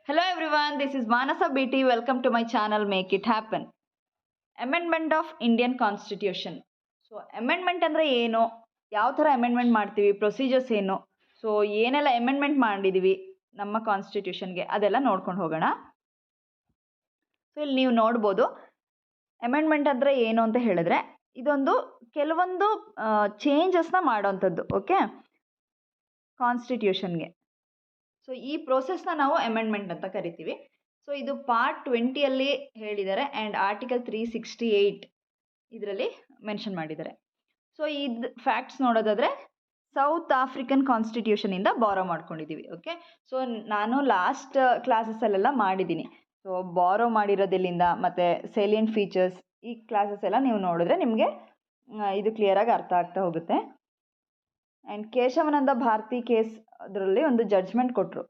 Hello everyone, this is Manasa BT. Welcome to my channel Make It Happen. Amendment of Indian Constitution. So amendment ಅಂದರೆ ಏನು, ಯಾವ ಥರ amendment ಮಾಡ್ತೀವಿ, procedures ಏನು, so ಏನೆಲ್ಲ amendment ಮಾಡಿದ್ದೀವಿ ನಮ್ಮ ಕಾನ್ಸ್ಟಿಟ್ಯೂಷನ್ಗೆ ಅದೆಲ್ಲ ನೋಡ್ಕೊಂಡು ಹೋಗೋಣ. ಸೊ ಇಲ್ಲಿ ನೀವು ನೋಡ್ಬೋದು ಅಮೆಂಡ್ಮೆಂಟ್ ಅಂದರೆ ಏನು ಅಂತ ಹೇಳಿದ್ರೆ ಇದೊಂದು ಕೆಲವೊಂದು ಚೇಂಜಸ್ನ ಮಾಡೋವಂಥದ್ದು. ಓಕೆ, ಕಾನ್ಸ್ಟಿಟ್ಯೂಷನ್ಗೆ. ಸೊ ಈ ಪ್ರೋಸೆಸ್ನ ನಾವು ಅಮೆಂಡ್ಮೆಂಟ್ ಅಂತ ಕರಿತೀವಿ. ಸೊ ಇದು ಪಾರ್ಟ್ 20ಯಲ್ಲಿ ಹೇಳಿದ್ದಾರೆ ಆ್ಯಂಡ್ ಆರ್ಟಿಕಲ್ 368 ಇದರಲ್ಲಿ ಮೆನ್ಷನ್ ಮಾಡಿದ್ದಾರೆ. ಸೊ ಇದು ಫ್ಯಾಕ್ಟ್ಸ್ ನೋಡೋದಾದರೆ ಸೌತ್ ಆಫ್ರಿಕನ್ ಕಾನ್ಸ್ಟಿಟ್ಯೂಷನಿಂದ ಬಾರೋ ಮಾಡ್ಕೊಂಡಿದ್ದೀವಿ. ಓಕೆ, ಸೊ ನಾನು ಲಾಸ್ಟ್ ಕ್ಲಾಸಸ್ಸಲ್ಲೆಲ್ಲ ಮಾಡಿದ್ದೀನಿ. ಸೊ ಬಾರೋ ಮಾಡಿರೋದೆಲ್ಲಿಂದ ಮತ್ತು ಸೇಲಿಯಂಟ್ ಫೀಚರ್ಸ್ ಈ ಕ್ಲಾಸಸ್ ಎಲ್ಲ ನೀವು ನೋಡಿದ್ರೆ ನಿಮಗೆ ಇದು ಕ್ಲಿಯರಾಗಿ ಅರ್ಥ ಆಗ್ತಾ ಹೋಗುತ್ತೆ. ಆ್ಯಂಡ್ ಕೇಶವಾನಂದ ಭಾರತಿ ಕೇಸ್ ಅದರಲ್ಲಿ ಒಂದು ಜಡ್ಜ್ಮೆಂಟ್ ಕೊಟ್ಟರು.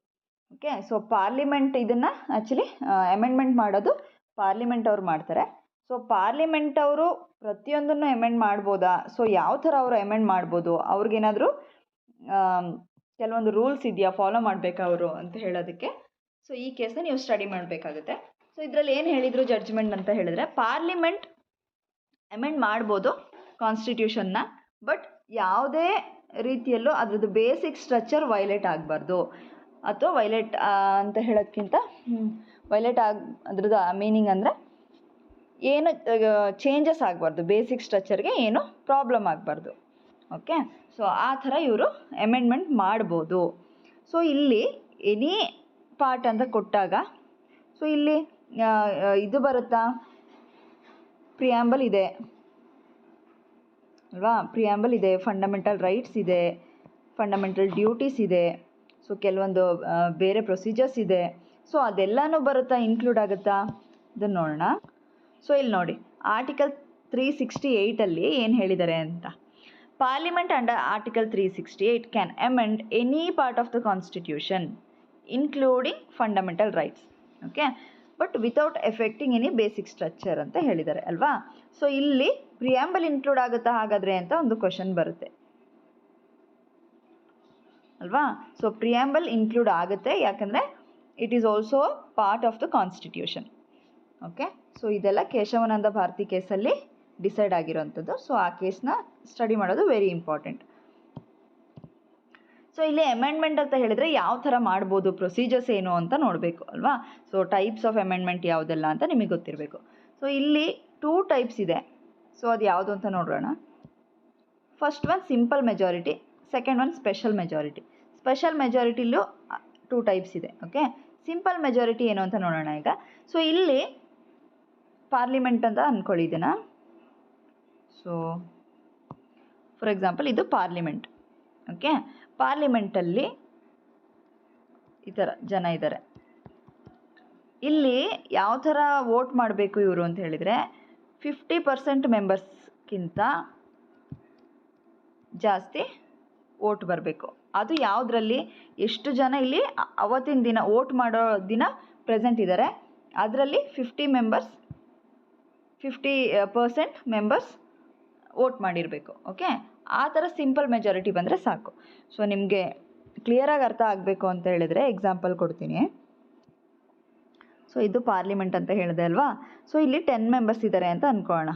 ಓಕೆ, ಸೊ ಪಾರ್ಲಿಮೆಂಟ್ ಇದನ್ನು ಆ್ಯಕ್ಚುಲಿ ಅಮೆಂಡ್ಮೆಂಟ್ ಮಾಡೋದು ಪಾರ್ಲಿಮೆಂಟ್ ಅವ್ರು ಮಾಡ್ತಾರೆ. ಸೊ ಪಾರ್ಲಿಮೆಂಟ್ ಅವರು ಪ್ರತಿಯೊಂದನ್ನು ಅಮೆಂಡ್ ಮಾಡ್ಬೋದಾ, ಸೊ ಯಾವ ಥರ ಅವರು ಅಮೆಂಡ್ ಮಾಡ್ಬೋದು, ಅವ್ರಿಗೇನಾದರೂ ಕೆಲವೊಂದು ರೂಲ್ಸ್ ಇದೆಯಾ, ಫಾಲೋ ಮಾಡಬೇಕಾ ಅವರು ಅಂತ ಹೇಳೋದಕ್ಕೆ ಸೊ ಈ ಕೇಸ್ನ ನೀವು ಸ್ಟಡಿ ಮಾಡಬೇಕಾಗುತ್ತೆ. ಸೊ ಇದರಲ್ಲಿ ಏನು ಹೇಳಿದರು ಜಡ್ಜ್ಮೆಂಟ್ ಅಂತ ಹೇಳಿದ್ರೆ, ಪಾರ್ಲಿಮೆಂಟ್ ಅಮೆಂಡ್ ಮಾಡ್ಬೋದು ಕಾನ್ಸ್ಟಿಟ್ಯೂಷನ್ನ, ಬಟ್ ಯಾವುದೇ ರೀತಿಯಲ್ಲೂ ಅದ್ರದ್ದು ಬೇಸಿಕ್ ಸ್ಟ್ರಕ್ಚರ್ ವೈಲೇಟ್ ಆಗಬಾರ್ದು. ಅಥವಾ ವೈಲೇಟ್ ಅಂತ ಹೇಳೋದ್ಕಿಂತ ವೈಲೇಟ್ ಅದ್ರದ್ದು ಮೀನಿಂಗ್ ಅಂದರೆ ಏನು ಚೇಂಜಸ್ ಆಗಬಾರ್ದು, ಬೇಸಿಕ್ ಸ್ಟ್ರಕ್ಚರ್ಗೆ ಏನು ಪ್ರಾಬ್ಲಮ್ ಆಗಬಾರ್ದು. ಓಕೆ, ಸೊ ಆ ಥರ ಇವರು ಅಮೆಂಡ್ಮೆಂಟ್ ಮಾಡ್ಬೋದು. ಸೊ ಇಲ್ಲಿ ಎನಿ ಪಾರ್ಟ್ ಅಂತ ಕೊಟ್ಟಾಗ ಸೊ ಇಲ್ಲಿ ಇದು ಬರುತ್ತಾ, ಪ್ರಿಯಾಂಬಲ್ ಇದೆ ಅಲ್ವಾ, ಪ್ರಿಯಾಂಬಲ್ ಇದೆ, ಫಂಡಮೆಂಟಲ್ ರೈಟ್ಸ್ ಇದೆ, ಫಂಡಮೆಂಟಲ್ ಡ್ಯೂಟೀಸ್ ಇದೆ, ಸೊ ಕೆಲವೊಂದು ಬೇರೆ ಪ್ರೊಸೀಜರ್ಸ್ ಇದೆ. ಸೊ ಅದೆಲ್ಲನೂ ಬರುತ್ತಾ, ಇನ್ಕ್ಲೂಡ್ ಆಗುತ್ತಾ, ಇದನ್ನು ನೋಡೋಣ. ಸೊ ಇಲ್ಲಿ ನೋಡಿ ಆರ್ಟಿಕಲ್ 368ಅಲ್ಲಿ ಏನು ಹೇಳಿದ್ದಾರೆ ಅಂತ. Parliament under article 368 can amend any part of the constitution including fundamental rights. Okay, but without affecting any basic structure ಅಂತ ಹೇಳಿದ್ದಾರೆ ಅಲ್ವಾ. ಸೊ ಇಲ್ಲಿ ಪ್ರಿಯಾಂಬಲ್ ಇನ್ಕ್ಲೂಡ್ ಆಗುತ್ತಾ ಹಾಗಾದರೆ ಅಂತ ಒಂದು ಕ್ವಶನ್ ಬರುತ್ತೆ ಅಲ್ವಾ. ಸೊ ಪ್ರಿಯಾಂಬಲ್ ಇನ್ಕ್ಲೂಡ್ ಆಗುತ್ತೆ, ಯಾಕಂದರೆ it is also part of the constitution. Okay, so ಇದೆಲ್ಲ ಕೇಶವಾನಂದ ಭಾರತಿ ಕೇಸಲ್ಲಿ ಡಿಸೈಡ್ ಆಗಿರೋವಂಥದ್ದು. ಸೊ ಆ ಕೇಸ್ನ ಸ್ಟಡಿ ಮಾಡೋದು ವೆರಿ ಇಂಪಾರ್ಟೆಂಟ್. ಸೊ ಇಲ್ಲಿ ಅಮೆಂಡ್ಮೆಂಟ್ ಅಂತ ಹೇಳಿದರೆ ಯಾವ ಥರ ಮಾಡ್ಬೋದು, ಪ್ರೊಸೀಜರ್ಸ್ ಏನು ಅಂತ ನೋಡಬೇಕು ಅಲ್ವಾ. ಸೊ ಟೈಪ್ಸ್ ಆಫ್ ಅಮೆಂಡ್ಮೆಂಟ್ ಯಾವುದೆಲ್ಲ ಅಂತ ನಿಮಗೆ ಗೊತ್ತಿರಬೇಕು. ಸೊ ಇಲ್ಲಿ 2 ಟೈಪ್ಸ್ ಇದೆ. ಸೊ ಅದು ಯಾವುದು ಅಂತ ನೋಡೋಣ. First one simple majority, second one special majority. Special ಮೆಜಾರಿಟಿಲೂ 2 ಟೈಪ್ಸ್ ಇದೆ. ಓಕೆ, ಸಿಂಪಲ್ ಮೆಜಾರಿಟಿ ಏನು ಅಂತ ನೋಡೋಣ ಈಗ. ಸೊ ಇಲ್ಲಿ ಪಾರ್ಲಿಮೆಂಟ್ ಅಂತ ಅಂದ್ಕೊಳ್ಳಿ ಇದನ್ನು. ಸೊ ಫಾರ್ ಎಕ್ಸಾಂಪಲ್ ಇದು ಪಾರ್ಲಿಮೆಂಟ್. ಓಕೆ, ಪಾರ್ಲಿಮೆಂಟಲ್ಲಿ ಈ ಥರ ಜನ ಇದ್ದಾರೆ. ಇಲ್ಲಿ ಯಾವ ಥರ ವೋಟ್ ಮಾಡಬೇಕು ಇವರು ಅಂತ ಹೇಳಿದರೆ 50% ಮೆಂಬರ್ಸ್ಗಿಂತ ಜಾಸ್ತಿ ವೋಟ್ ಬರಬೇಕು. ಅದು ಯಾವುದರಲ್ಲಿ, ಎಷ್ಟು ಜನ ಇಲ್ಲಿ ಅವತ್ತಿನ ದಿನ ವೋಟ್ ಮಾಡೋ ದಿನ ಪ್ರೆಸೆಂಟ್ ಇದ್ದಾರೆ, ಅದರಲ್ಲಿ 50% ಮೆಂಬರ್ಸ್ ವೋಟ್ ಮಾಡಿರಬೇಕು. ಓಕೆ, ಆ ಥರ ಸಿಂಪಲ್ ಮೆಜಾರಿಟಿ ಬಂದರೆ ಸಾಕು. ಸೊ ನಿಮಗೆ ಕ್ಲಿಯರಾಗಿ ಅರ್ಥ ಆಗಬೇಕು ಅಂತ ಹೇಳಿದರೆ ಎಕ್ಸಾಂಪಲ್ ಕೊಡ್ತೀನಿ. ಸೊ ಇದು ಪಾರ್ಲಿಮೆಂಟ್ ಅಂತ ಹೇಳಿದೆ ಅಲ್ವಾ. ಸೊ ಇಲ್ಲಿ 10 ಮೆಂಬರ್ಸ್ ಇದ್ದಾರೆ ಅಂತ ಅಂದ್ಕೊಳ್ಳೋಣ.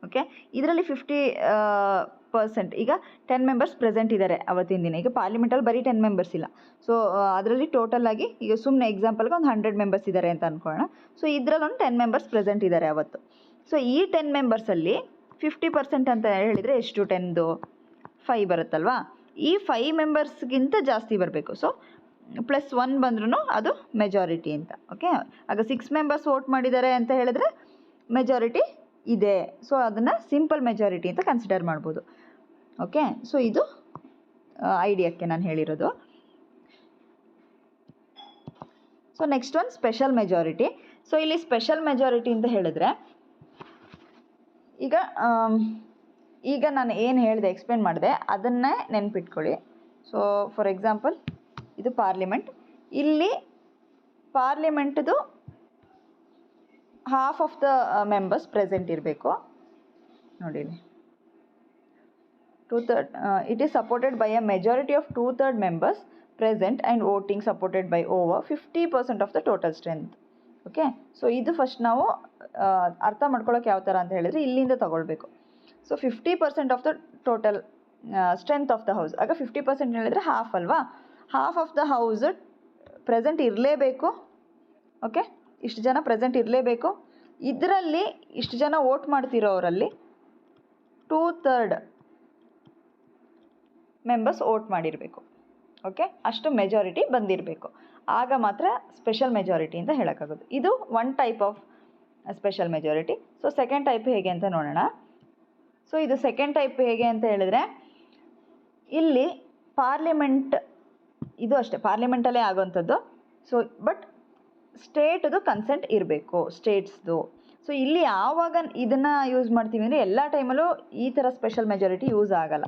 ಓಕೆ, ಇದರಲ್ಲಿ 50% ಈಗ 10 ಮೆಂಬರ್ಸ್ ಪ್ರೆಸೆಂಟ್ ಇದ್ದಾರೆ ಅವತ್ತಿನ ದಿನ. ಈಗ ಪಾರ್ಲಿಮೆಂಟಲ್ಲಿ ಬರೀ 10 ಮೆಂಬರ್ಸ್ ಇಲ್ಲ. ಸೊ ಅದರಲ್ಲಿ ಟೋಟಲ್ ಆಗಿ ಈಗ ಸುಮ್ಮನೆ ಎಕ್ಸಾಂಪಲ್ಗೆ ಒಂದು 100 ಮೆಂಬರ್ಸ್ ಇದ್ದಾರೆ ಅಂತ ಅಂದ್ಕೊಳ್ಳೋಣ. ಸೊ ಇದರಲ್ಲಿ ಒಂದು 10 ಮೆಂಬರ್ಸ್ ಪ್ರೆಸೆಂಟ್ ಇದ್ದಾರೆ ಅವತ್ತು. ಸೊ ಈ 10 ಮೆಂಬರ್ಸಲ್ಲಿ 50% ಅಂತ ಹೇಳಿದರೆ ಎಷ್ಟು, 10ದು 5 ಬರುತ್ತಲ್ವಾ. ಈ 5 ಮೆಂಬರ್ಸ್ಗಿಂತ ಜಾಸ್ತಿ ಬರಬೇಕು. ಸೊ +1 ಬಂದ್ರೂ ಅದು ಮೆಜಾರಿಟಿ ಅಂತ. ಓಕೆ, ಆಗ 6 ಮೆಂಬರ್ಸ್ ವೋಟ್ ಮಾಡಿದ್ದಾರೆ ಅಂತ ಹೇಳಿದ್ರೆ ಮೆಜಾರಿಟಿ ಇದೆ. ಸೊ ಅದನ್ನು ಸಿಂಪಲ್ ಮೆಜಾರಿಟಿ ಅಂತ ಕನ್ಸಿಡರ್ ಮಾಡ್ಬೋದು. ಓಕೆ, ಸೊ ಇದು ಐಡಿಯಾಕ್ಕೆ ನಾನು ಹೇಳಿರೋದು. So next one special majority. So ಇಲ್ಲಿ ಸ್ಪೆಷಲ್ ಮೆಜಾರಿಟಿ ಅಂತ ಹೇಳಿದ್ರೆ ಈಗ ನಾನು ಏನು ಹೇಳಿದೆ, ಎಕ್ಸ್ಪ್ಲೇನ್ ಮಾಡಿದೆ, ಅದನ್ನೇ ನೆನ್ಪಿಟ್ಕೊಳ್ಳಿ. ಸೊ ಫಾರ್ ಎಕ್ಸಾಂಪಲ್ ಇದು ಪಾರ್ಲಿಮೆಂಟ್. ಇಲ್ಲಿ ಪಾರ್ಲಿಮೆಂಟ್ದು half of the members present ಇರಬೇಕು. ನೋಡಿ, 2/3 it is supported by a majority of 2/3 members present and voting supported by over 50% of the total strength. Okay, so ಇದು ಫಸ್ಟ್ ನಾವು ಅರ್ಥ ಮಾಡ್ಕೊಳ್ಳೋಕೆ ಯಾವ ಥರ ಅಂತ ಹೇಳಿದರೆ ಇಲ್ಲಿಂದ ತಗೊಳ್ಬೇಕು. So 50% of the total strength of the house. ಆಗ 50% ಹೇಳಿದರೆ ಹಾಫ್ ಅಲ್ವಾ, half of the house present ಇರಲೇಬೇಕು. ಓಕೆ, ಇಷ್ಟು ಜನ ಪ್ರೆಸೆಂಟ್ ಇರಲೇಬೇಕು. ಇದರಲ್ಲಿ ಇಷ್ಟು ಜನ ವೋಟ್ ಮಾಡ್ತಿರೋರಲ್ಲಿ 2/3 ಮೆಂಬರ್ಸ್ ವೋಟ್ ಮಾಡಿರಬೇಕು. ಓಕೆ, ಅಷ್ಟು ಮೆಜಾರಿಟಿ ಬಂದಿರಬೇಕು. ಆಗ ಮಾತ್ರ ಸ್ಪೆಷಲ್ ಮೆಜಾರಿಟಿ ಅಂತ ಹೇಳೋಕ್ಕಾಗೋದು. ಇದು one type of special majority. So second type ಹೇಗೆ ಅಂತ ನೋಡೋಣ. ಸೊ ಇದು ಸೆಕೆಂಡ್ ಟೈಪ್ ಹೇಗೆ ಅಂತ ಹೇಳಿದ್ರೆ, ಇಲ್ಲಿ ಪಾರ್ಲಿಮೆಂಟ್, ಇದು ಅಷ್ಟೇ ಪಾರ್ಲಿಮೆಂಟಲ್ಲೇ ಆಗೋವಂಥದ್ದು. ಸೊ ಬಟ್ ಸ್ಟೇಟ್ದು ಕನ್ಸೆಂಟ್ ಇರಬೇಕು, ಸ್ಟೇಟ್ಸ್ದು. ಸೊ ಇಲ್ಲಿ ಯಾವಾಗ ಇದನ್ನು ಯೂಸ್ ಮಾಡ್ತೀವಿ ಅಂದರೆ ಎಲ್ಲ ಟೈಮಲ್ಲೂ ಈ ಥರ ಸ್ಪೆಷಲ್ ಮೆಜಾರಿಟಿ ಯೂಸ್ ಆಗಲ್ಲ.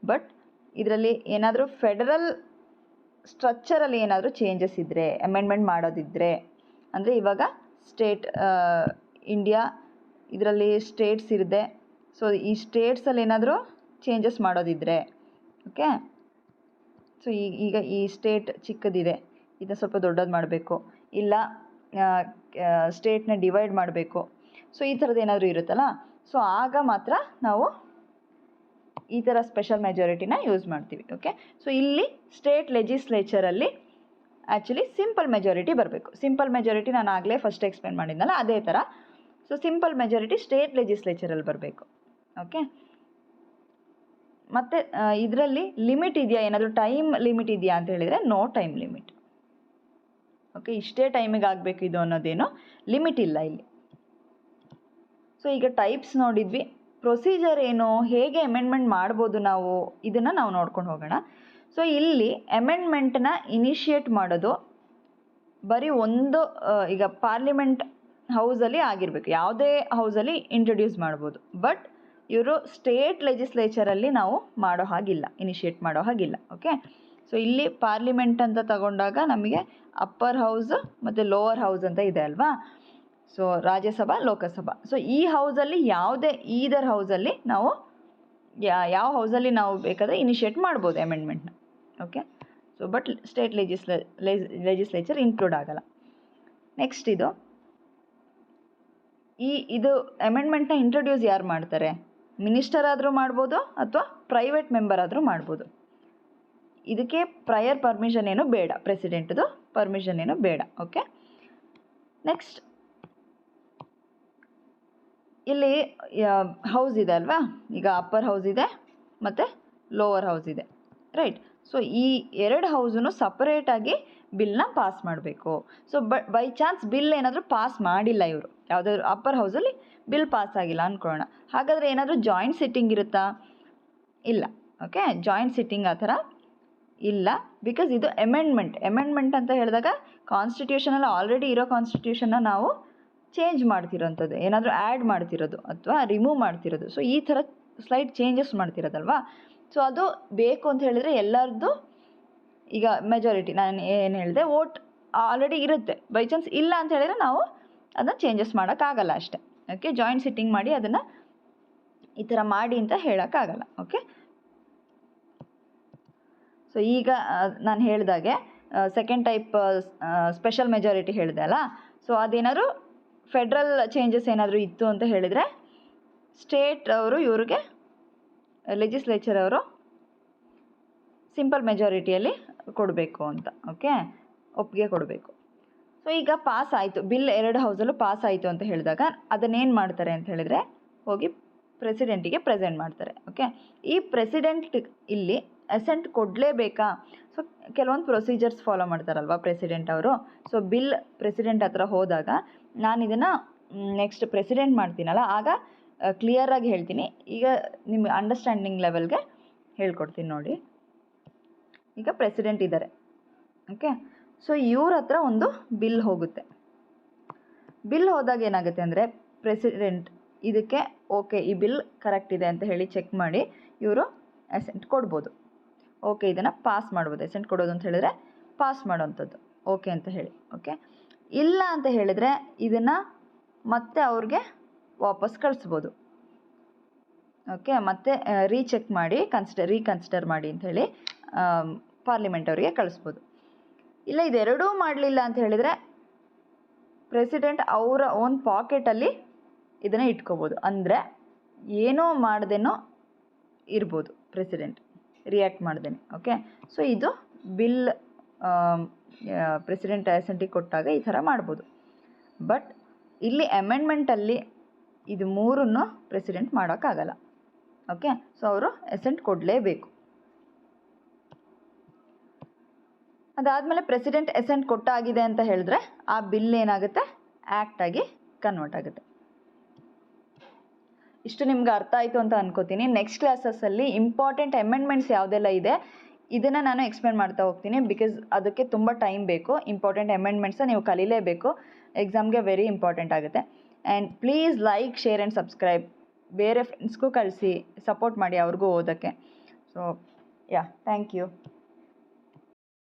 ಬಟ್ ಇದರಲ್ಲಿ ಏನಾದರೂ ಫೆಡರಲ್ ಸ್ಟ್ರಕ್ಚರಲ್ಲಿ ಏನಾದರೂ ಚೇಂಜಸ್ ಇದ್ದರೆ, ಅಮೆಂಡ್ಮೆಂಟ್ ಮಾಡೋದಿದ್ದರೆ, ಅಂದರೆ ಇವಾಗ ಸ್ಟೇಟ್ ಇಂಡಿಯಾ ಇದರಲ್ಲಿ ಸ್ಟೇಟ್ಸ್ ಇರುತ್ತೆ. ಸೊ ಈ ಸ್ಟೇಟ್ಸಲ್ಲಿ ಏನಾದರೂ ಚೇಂಜಸ್ ಮಾಡೋದಿದ್ದರೆ, ಓಕೆ, ಸೊ ಈಗ ಈ ಸ್ಟೇಟ್ ಚಿಕ್ಕದಿದೆ, ಇದನ್ನ ಸ್ವಲ್ಪ ದೊಡ್ಡದು ಮಾಡಬೇಕು, ಇಲ್ಲ ಸ್ಟೇಟ್ನ ಡಿವೈಡ್ ಮಾಡಬೇಕು. ಸೊ ಈ ಥರದ್ದು ಏನಾದರೂ ಇರುತ್ತಲ್ಲ, ಸೊ ಆಗ ಮಾತ್ರ ನಾವು ಈ ಥರ ಸ್ಪೆಷಲ್ ಮೆಜಾರಿಟಿನ ಯೂಸ್ ಮಾಡ್ತೀವಿ. ಓಕೆ, ಸೊ ಇಲ್ಲಿ ಸ್ಟೇಟ್ ಲೆಜಿಸ್ಲೇಚರಲ್ಲಿ ಆ್ಯಕ್ಚುಲಿ ಸಿಂಪಲ್ ಮೆಜಾರಿಟಿ ಬರಬೇಕು. ಸಿಂಪಲ್ ಮೆಜಾರಿಟಿ ನಾನು ಆಗಲೇ ಫಸ್ಟ್ ಎಕ್ಸ್ಪ್ಲೇನ್ ಮಾಡಿದ್ನಲ್ಲ ಅದೇ ಥರ. ಸೊ ಸಿಂಪಲ್ ಮೆಜಾರಿಟಿ ಸ್ಟೇಟ್ ಲೆಜಿಸ್ಲೇಚರಲ್ಲಿ ಬರಬೇಕು. ಓಕೆ, ಮತ್ತು ಇದರಲ್ಲಿ ಲಿಮಿಟ್ ಇದೆಯಾ, ಏನಾದರೂ ಟೈಮ್ ಲಿಮಿಟ್ ಇದೆಯಾ ಅಂತ ಹೇಳಿದರೆ ನೋ ಟೈಮ್ ಲಿಮಿಟ್. ಓಕೆ, ಇಷ್ಟೇ ಟೈಮಿಗೆ ಆಗಬೇಕು ಇದು ಅನ್ನೋದೇನು ಲಿಮಿಟ್ ಇಲ್ಲ ಇಲ್ಲಿ. ಸೊ ಈಗ ಟೈಪ್ಸ್ ನೋಡಿದ್ವಿ. ಪ್ರೊಸೀಜರ್ ಏನು, ಹೇಗೆ ಅಮೆಂಡ್ಮೆಂಟ್ ಮಾಡ್ಬೋದು ನಾವು, ಇದನ್ನು ನಾವು ನೋಡ್ಕೊಂಡು ಹೋಗೋಣ. ಸೊ ಇಲ್ಲಿ ಅಮೆಂಡ್ಮೆಂಟನ್ನ ಇನಿಷಿಯೇಟ್ ಮಾಡೋದು ಬರೀ ಒಂದು ಈಗ ಪಾರ್ಲಿಮೆಂಟ್ ಹೌಸಲ್ಲಿ ಆಗಿರಬೇಕು, ಯಾವುದೇ ಹೌಸಲ್ಲಿ ಇಂಟ್ರೊಡ್ಯೂಸ್ ಮಾಡ್ಬೋದು. ಬಟ್ ಇವರು ಸ್ಟೇಟ್ ಲೆಜಿಸ್ಲೇಚರಲ್ಲಿ ನಾವು ಮಾಡೋ ಹಾಗಿಲ್ಲ, ಇನಿಷಿಯೇಟ್ ಮಾಡೋ ಹಾಗಿಲ್ಲ. ಓಕೆ, ಸೊ ಇಲ್ಲಿ ಪಾರ್ಲಿಮೆಂಟ್ ಅಂತ ತಗೊಂಡಾಗ ನಮಗೆ ಅಪ್ಪರ್ ಹೌಸ್ ಮತ್ತು ಲೋವರ್ ಹೌಸ್ ಅಂತ ಇದೆ ಅಲ್ವಾ. ಸೊ ರಾಜ್ಯಸಭಾ, ಲೋಕಸಭಾ. ಸೊ ಈ ಹೌಸಲ್ಲಿ ಯಾವುದೇ ಈದರ್ ಹೌಸಲ್ಲಿ ನಾವು ಯಾವ ಹೌಸಲ್ಲಿ ನಾವು ಬೇಕಾದರೆ ಇನಿಷಿಯೇಟ್ ಮಾಡ್ಬೋದು ಅಮೆಂಡ್ಮೆಂಟ್ನ. Okay, so but state legislature include ಆಗಲ್ಲ. ನೆಕ್ಸ್ಟ್ ಇದು ಅಮೆಂಡ್ಮೆಂಟ್ನ ಇಂಟ್ರೊಡ್ಯೂಸ್ ಯಾರು ಮಾಡ್ತಾರೆ, ಮಿನಿಸ್ಟರ್ ಆದರೂ ಮಾಡ್ಬೋದು ಅಥವಾ ಪ್ರೈವೇಟ್ ಮೆಂಬರ್ ಆದರೂ ಮಾಡ್ಬೋದು. ಇದಕ್ಕೆ ಪ್ರಯರ್ ಪರ್ಮಿಷನ್ ಏನು ಬೇಡ, ಪ್ರೆಸಿಡೆಂಟ್ದು ಪರ್ಮಿಷನ್ ಏನು ಬೇಡ. ಓಕೆ, ನೆಕ್ಸ್ಟ್ ಇಲ್ಲಿ ಹೌಸ್ ಇದೆ ಅಲ್ವಾ, ಈಗ ಅಪ್ಪರ್ ಹೌಸ್ ಇದೆ ಮತ್ತು ಲೋವರ್ ಹೌಸ್ ಇದೆ, ರೈಟ್. ಸೊ ಈ ಎರಡು ಹೌಸನ್ನು ಸಪರೇಟಾಗಿ ಬಿಲ್ನ ಪಾಸ್ ಮಾಡಬೇಕು. ಸೊ ಬೈ ಚಾನ್ಸ್ ಬಿಲ್ ಏನಾದರೂ ಪಾಸ್ ಮಾಡಿಲ್ಲ ಇವರು, ಯಾವುದಾದ್ರು ಅಪ್ಪರ್ ಹೌಸಲ್ಲಿ ಬಿಲ್ ಪಾಸ್ ಆಗಿಲ್ಲ ಅಂದ್ಕೊಳ್ಳೋಣ, ಹಾಗಾದರೆ ಏನಾದರೂ ಜಾಯಿಂಟ್ ಸಿಟ್ಟಿಂಗ್ ಇರುತ್ತಾ? ಇಲ್ಲ. ಓಕೆ, ಜಾಯಿಂಟ್ ಸಿಟ್ಟಿಂಗ್ ಆ ಥರ ಇಲ್ಲ. ಬಿಕಾಸ್ ಇದು ಅಮೆಂಡ್ಮೆಂಟ್ ಅಂತ ಹೇಳಿದಾಗ ಕಾನ್ಸ್ಟಿಟ್ಯೂಷನಲ್ಲಿ ಆಲ್ರೆಡಿ ಇರೋ ಕಾನ್ಸ್ಟಿಟ್ಯೂಷನ್ನ ನಾವು ಚೇಂಜ್ ಮಾಡ್ತಿರೋಂಥದ್ದು, ಏನಾದರೂ ಆ್ಯಡ್ ಮಾಡ್ತಿರೋದು ಅಥವಾ ರಿಮೂವ್ ಮಾಡ್ತಿರೋದು. ಸೊ ಈ ಥರ ಸ್ಲೈಟ್ ಚೇಂಜಸ್ ಮಾಡ್ತಿರೋದಲ್ವಾ. ಸೊ ಅದು ಬೇಕು ಅಂತ ಹೇಳಿದರೆ ಎಲ್ಲರದ್ದು ಈಗ ಮೆಜಾರಿಟಿ ನಾನು ಏನು ಹೇಳಿದೆ ವೋಟ್ ಆಲ್ರೆಡಿ ಇರುತ್ತೆ. ಬೈ ಚಾನ್ಸ್ ಇಲ್ಲ ಅಂತ ಹೇಳಿದರೆ ನಾವು ಅದನ್ನು ಚೇಂಜಸ್ ಮಾಡೋಕ್ಕಾಗಲ್ಲ ಅಷ್ಟೇ. ಓಕೆ, ಜಾಯಿಂಟ್ ಸಿಟ್ಟಿಂಗ್ ಮಾಡಿ ಅದನ್ನು ಈ ಥರ ಮಾಡಿ ಅಂತ ಹೇಳೋಕ್ಕಾಗಲ್ಲ. ಓಕೆ, ಸೊ ಈಗ ನಾನು ಹೇಳಿದಾಗೆ ಸೆಕೆಂಡ್ ಟೈಪ್ ಸ್ಪೆಷಲ್ ಮೆಜಾರಿಟಿ ಹೇಳಿದೆ ಅಲ್ಲ. ಸೊ ಅದೇನಾದರೂ ಫೆಡ್ರಲ್ ಚೇಂಜಸ್ ಏನಾದರೂ ಇತ್ತು ಅಂತ ಹೇಳಿದರೆ ಸ್ಟೇಟ್ ಅವರು ಇವ್ರಿಗೆ ಲೆಜಿಸ್ಲೇಚರ್ ಅವರು ಸಿಂಪಲ್ ಮೆಜಾರಿಟಿಯಲ್ಲಿ ಕೊಡಬೇಕು ಅಂತ. ಓಕೆ, ಒಪ್ಪಿಗೆ ಕೊಡಬೇಕು. ಸೊ ಈಗ ಪಾಸ್ ಆಯಿತು, ಬಿಲ್ ಎರಡು ಹೌಸಲ್ಲೂ ಪಾಸ್ ಆಯಿತು ಅಂತ ಹೇಳಿದಾಗ ಅದನ್ನೇನು ಮಾಡ್ತಾರೆ ಅಂತ ಹೇಳಿದರೆ ಹೋಗಿ ಪ್ರೆಸಿಡೆಂಟಿಗೆ ಪ್ರೆಸೆಂಟ್ ಮಾಡ್ತಾರೆ. ಓಕೆ, ಈ ಪ್ರೆಸಿಡೆಂಟ್ ಇಲ್ಲಿ ಅಸೆಂಟ್ ಕೊಡಲೇಬೇಕಾ? ಸೊ ಕೆಲವೊಂದು ಪ್ರೊಸೀಜರ್ಸ್ ಫಾಲೋ ಮಾಡ್ತಾರಲ್ವ ಪ್ರೆಸಿಡೆಂಟ್ ಅವರು. ಸೊ ಬಿಲ್ ಪ್ರೆಸಿಡೆಂಟ್ ಹತ್ರ ಹೋದಾಗ ನಾನು ಇದನ್ನು ನೆಕ್ಸ್ಟ್ ಪ್ರೆಸಿಡೆಂಟ್ ಮಾಡ್ತೀನಲ್ಲ ಆಗ ಕ್ಲಿಯರಾಗಿ ಹೇಳ್ತೀನಿ. ಈಗ ನಿಮ್ಮ ಅಂಡರ್ಸ್ಟ್ಯಾಂಡಿಂಗ್ ಲೆವೆಲ್ಗೆ ಹೇಳ್ಕೊಡ್ತೀನಿ ನೋಡಿ. ಈಗ ಪ್ರೆಸಿಡೆಂಟ್ ಇದ್ದಾರೆ. ಓಕೆ, ಸೊ ಇವ್ರ ಹತ್ರ ಒಂದು ಬಿಲ್ ಹೋಗುತ್ತೆ. ಬಿಲ್ ಹೋದಾಗ ಏನಾಗುತ್ತೆ ಅಂದರೆ ಪ್ರೆಸಿಡೆಂಟ್ ಇದಕ್ಕೆ ಓಕೆ ಈ ಬಿಲ್ ಕರೆಕ್ಟ್ ಇದೆ ಅಂತ ಹೇಳಿ ಚೆಕ್ ಮಾಡಿ ಇವರು ಅಸೆಂಟ್ ಕೊಡ್ಬೋದು. ಓಕೆ, ಇದನ್ನು ಪಾಸ್ ಮಾಡ್ಬೋದು. ಅಸೆಂಟ್ ಕೊಡೋದು ಅಂತ ಹೇಳಿದರೆ ಪಾಸ್ ಮಾಡೋವಂಥದ್ದು ಓಕೆ ಅಂತ ಹೇಳಿ. ಓಕೆ, ಇಲ್ಲ ಅಂತ ಹೇಳಿದರೆ ಇದನ್ನು ಮತ್ತೆ ಅವ್ರಿಗೆ ವಾಪಸ್ ಕಳಿಸ್ಬೋದು. ಓಕೆ, ಮತ್ತೆ ರೀಚೆಕ್ ಮಾಡಿ ರೀಕನ್ಸಿಡರ್ ಮಾಡಿ ಅಂಥೇಳಿ ಪಾರ್ಲಿಮೆಂಟ್ ಅವರಿಗೆ ಕಳಿಸ್ಬೋದು. ಇಲ್ಲ ಇದೆರಡೂ ಮಾಡಲಿಲ್ಲ ಅಂತ ಹೇಳಿದರೆ ಪ್ರೆಸಿಡೆಂಟ್ ಅವರ ಓನ್ ಪಾಕೆಟಲ್ಲಿ ಇದನ್ನು ಇಟ್ಕೋಬೋದು. ಅಂದರೆ ಏನೋ ಮಾಡ್ದೇನೋ ಇರ್ಬೋದು ಪ್ರೆಸಿಡೆಂಟ್, ರಿಯಾಕ್ಟ್ ಮಾಡ್ದೇನೆ. ಓಕೆ, ಸೊ ಇದು ಬಿಲ್ ಪ್ರೆಸಿಡೆಂಟ್ ಅಸೆಂಟಿಗೆ ಕೊಟ್ಟಾಗ ಈ ಥರ ಮಾಡ್ಬೋದು. ಬಟ್ ಇಲ್ಲಿ ಅಮೆಂಡ್ಮೆಂಟಲ್ಲಿ ಇದು ಮೂರನ್ನು ಪ್ರೆಸಿಡೆಂಟ್ ಮಾಡೋಕ್ಕಾಗಲ್ಲ. ಓಕೆ, ಸೊ ಅವರು ಅಸೆಂಟ್ ಕೊಡಲೇಬೇಕು. ಅದಾದಮೇಲೆ ಪ್ರೆಸಿಡೆಂಟ್ ಅಸೆಂಟ್ ಕೊಟ್ಟಾಗಿದೆ ಅಂತ ಹೇಳಿದ್ರೆ ಆ ಬಿಲ್ ಏನಾಗುತ್ತೆ, ಆ್ಯಕ್ಟ್ ಆಗಿ ಕನ್ವರ್ಟ್ ಆಗುತ್ತೆ. ಇಷ್ಟು ನಿಮ್ಗೆ ಅರ್ಥ ಆಯಿತು ಅಂತ ಅನ್ಕೋತೀನಿ. ನೆಕ್ಸ್ಟ್ ಕ್ಲಾಸಸ್ಸಲ್ಲಿ ಇಂಪಾರ್ಟೆಂಟ್ ಅಮೆಂಡ್ಮೆಂಟ್ಸ್ ಯಾವುದೆಲ್ಲ ಇದೆ ಇದನ್ನು ನಾನು ಎಕ್ಸ್ಪ್ಲೇನ್ ಮಾಡ್ತಾ ಹೋಗ್ತೀನಿ. ಬಿಕಾಸ್ ಅದಕ್ಕೆ ತುಂಬ ಟೈಮ್ ಬೇಕು. ಇಂಪಾರ್ಟೆಂಟ್ ಅಮೆಂಡ್ಮೆಂಟ್ಸ ನೀವು ಕಲೀಲೇಬೇಕು, ಎಕ್ಸಾಮ್ಗೆ ವೆರಿ ಇಂಪಾರ್ಟೆಂಟ್ ಆಗುತ್ತೆ. And please like, share and subscribe. ಬೇರೆ ಫ್ರೆಂಡ್ಸ್ಗೂ ಕಳಿಸಿ, ಸಪೋರ್ಟ್ ಮಾಡಿ ಅವ್ರಿಗೂ ಓದೋಕ್ಕೆ. So yeah, thank you.